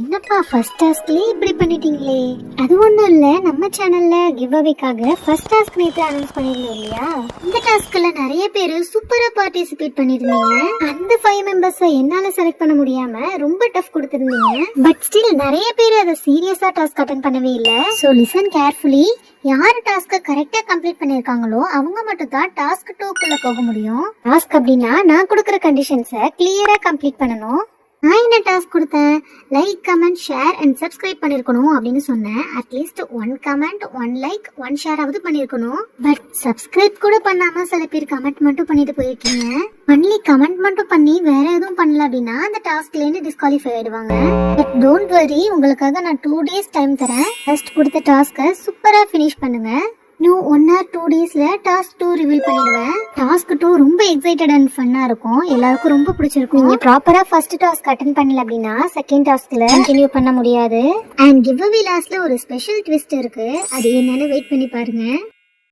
என்னப்பா ஃபர்ஸ்ட் டாஸ்க்லயே இப்படி பண்ணிட்டீங்களே? அது ஒண்ணும் இல்ல, நம்ம சேனல்ல கிவ் அவேக்காக ஃபர்ஸ்ட் டாஸ்க் நேத்து அனௌன்ஸ் பண்ணிருந்தோம் இல்லையா? இந்த டாஸ்க்ல நிறைய பேர் சூப்பரா பார்ட்டிசிபேட் பண்ணிருந்தீங்க. அந்த 5 மெம்பர்ஸை என்னால செலக்ட் பண்ண முடியாம ரொம்ப டஃப் கொடுத்திருந்தீங்க. பட் ஸ்டில் நிறைய பேர் அதை சீரியஸா டாஸ்க் அட்டெண்ட் பண்ணவே இல்ல. So listen carefully. யார் டாஸ்க கரெக்டா கம்ப்ளீட் பண்ணிருக்காங்களோ அவங்க மட்டும் தான் டாஸ்க் 2க்குள்ள போக முடியும். டாஸ்க் அப்படின்னா நான் கொடுக்குற கண்டிஷன்ஸை கிளியரா கம்ப்ளீட் பண்ணணும். நான் என்ன டாஸ்க் கொடுத்தேன்? Like, comment, share and subscribe பண்ணிருக்கணும் அப்படின்னு சொன்னேன். அட்லீஸ்ட் 1 கமெண்ட், 1 லைக், 1 ஷேர் ஆவது பண்ணிருக்கணும். பட் சப்ஸ்கிரைப் கூட பண்ணாம சில பேர் கமெண்ட் மட்டும் பண்ணிட்டு போயிருக்கீங்க. ஒன்லி கமெண்ட் மட்டும் பண்ணி வேற எதுவும் பண்ணல அப்படின்னா அந்த டாஸ்க்ல இருந்து டிஸ்குவாலிஃபை ஆயிடுவாங்க. பட் டோன்ட் வரி, உங்களுக்காக நான் 2 டேஸ் டைம் தரேன். ஃபர்ஸ்ட் கொடுத்த டாஸ்கை சூப்பரா ஃபினிஷ் பண்ணுங்க. இன்னும் 1 or 2 டேஸ்ல டாஸ்க் 2 ரிவீல் பண்ணிடுவேன். டாஸ்க் 2 ரொம்ப எக்ஸைட்டட் அண்ட் ஃபன்னா இருக்கும். எல்லாருக்கும் ரொம்ப பிடிச்சிருக்கும். நீங்க ப்ராப்பரா ஃபர்ஸ்ட் டாஸ்க் அட்டெண்ட் பண்ணல அப்படின்னா செகண்ட் டாஸ்க்ல கண்டினியூ பண்ண முடியாது. அண்ட் கிவ் அவே லாஸ்ட்ல ஒரு ஸ்பெஷல் ட்விஸ்ட் இருக்கு. அது என்னன்னு வெயிட் பண்ணி பாருங்க.